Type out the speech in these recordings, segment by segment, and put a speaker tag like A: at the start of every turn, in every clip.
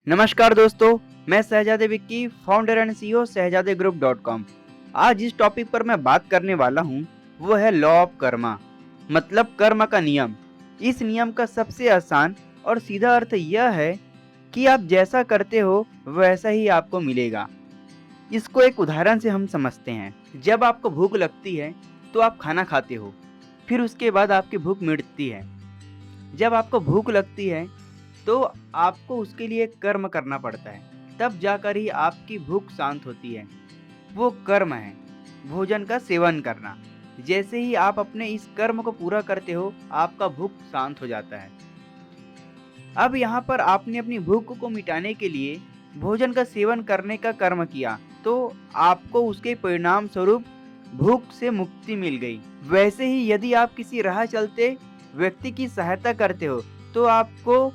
A: नमस्कार दोस्तों, मैं शहजादे विक्की, फाउंडर एंड सीईओ शहजादे ग्रुप डॉट कॉम। आज जिस टॉपिक पर मैं बात करने वाला हूँ वो है लॉ ऑफ कर्मा, मतलब कर्म का नियम। इस नियम का सबसे आसान और सीधा अर्थ यह है कि आप जैसा करते हो वैसा ही आपको मिलेगा। इसको एक उदाहरण से हम समझते हैं। जब आपको भूख लगती है तो आप खाना खाते हो, फिर उसके बाद आपकी भूख मिटती है। जब आपको भूख लगती है तो आपको उसके लिए कर्म करना पड़ता है, तब जाकर ही आपकी भूख शांत होती है। वो कर्म है भोजन का सेवन करना। जैसे ही आप अपने इस कर्म को पूरा करते हो, आपका भूख शांत हो जाता है। अब यहाँ पर आपने अपनी भूख को मिटाने के लिए भोजन का सेवन करने का कर्म किया, तो आपको उसके परिणाम स्वरूप भूख से मुक्ति मिल गई। वैसे ही यदि आप किसी राह चलते व्यक्ति की सहायता करते हो, तो आपको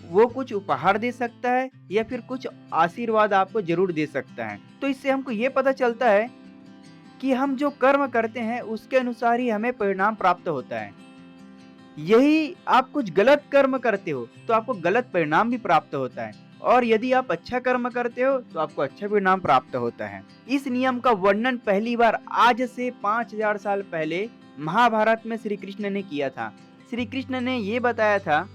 A: वो कुछ उपहार दे सकता है या फिर कुछ आशीर्वाद आपको ज़रूर दे सकता है। तो इससे हमको ये पता चलता है कि हम जो कर्म करते हैं उसके अनुसार ही हमें परिणाम प्राप्त होता है। यही आप कुछ गलत कर्म करते हो तो आपको गलत परिणाम भी प्राप्त होता है, और यदि आप अच्छा कर्म करते हो तो आपको अच्छा परिणाम प्राप्त होता है। इस नियम का वर्णन पहली बार आज से 5000 साल पहले महाभारत में श्री कृष्ण ने किया था। श्री कृष्ण ने ये बताया था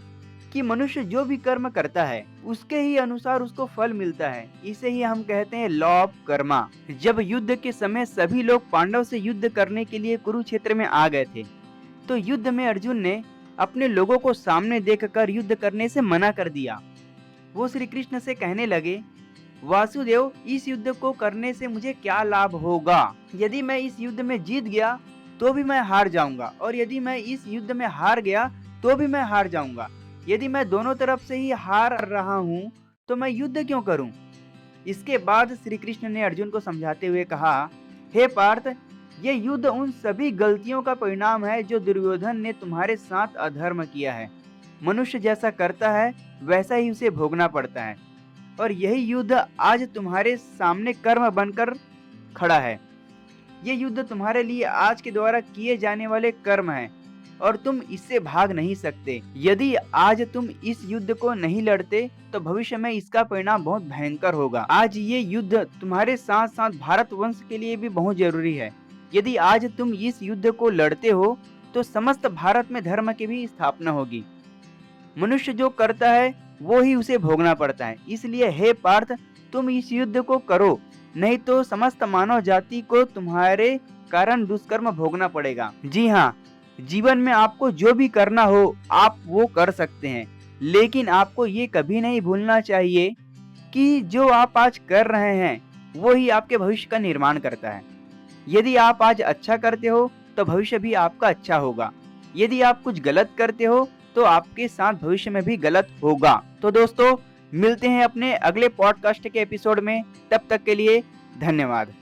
A: कि मनुष्य जो भी कर्म करता है उसके ही अनुसार उसको फल मिलता है। इसे ही हम कहते हैं लॉ ऑफ कर्मा। जब युद्ध के समय सभी लोग पांडव से युद्ध करने के लिए कुरुक्षेत्र में आ गए थे, तो युद्ध में अर्जुन ने अपने लोगों को सामने देखकर युद्ध करने से मना कर दिया। वो श्री कृष्ण से कहने लगे, वासुदेव, इस युद्ध को करने से मुझे क्या लाभ होगा? यदि मैं इस युद्ध में जीत गया तो भी मैं हार जाऊंगा, और यदि मैं इस युद्ध में हार गया तो भी मैं हार जाऊंगा। यदि मैं दोनों तरफ से ही हार रहा हूँ तो मैं युद्ध क्यों करूं? इसके बाद श्री कृष्ण ने अर्जुन को समझाते हुए कहा, हे पार्थ, ये युद्ध उन सभी गलतियों का परिणाम है जो दुर्योधन ने तुम्हारे साथ अधर्म किया है। मनुष्य जैसा करता है वैसा ही उसे भोगना पड़ता है, और यही युद्ध आज तुम्हारे सामने कर्म बनकर खड़ा है। ये युद्ध तुम्हारे लिए आज के द्वारा किए जाने वाले कर्म हैं, और तुम इससे भाग नहीं सकते। यदि आज तुम इस युद्ध को नहीं लड़ते तो भविष्य में इसका परिणाम बहुत भयंकर होगा। आज ये युद्ध तुम्हारे साथ साथ भारत वंश के लिए भी बहुत जरूरी है। यदि आज तुम इस युद्ध को लड़ते हो तो समस्त भारत में धर्म की भी स्थापना होगी। मनुष्य जो करता है वो ही उसे भोगना पड़ता है। इसलिए हे पार्थ, तुम इस युद्ध को करो, नहीं तो समस्त मानव जाति को तुम्हारे कारण दुष्कर्म भोगना पड़ेगा। जी हाँ, जीवन में आपको जो भी करना हो आप वो कर सकते हैं, लेकिन आपको ये कभी नहीं भूलना चाहिए कि जो आप आज कर रहे हैं वो ही आपके भविष्य का निर्माण करता है। यदि आप आज अच्छा करते हो तो भविष्य भी आपका अच्छा होगा। यदि आप कुछ गलत करते हो तो आपके साथ भविष्य में भी गलत होगा। तो दोस्तों, मिलते हैं अपने अगले पॉडकास्ट के एपिसोड में। तब तक के लिए धन्यवाद।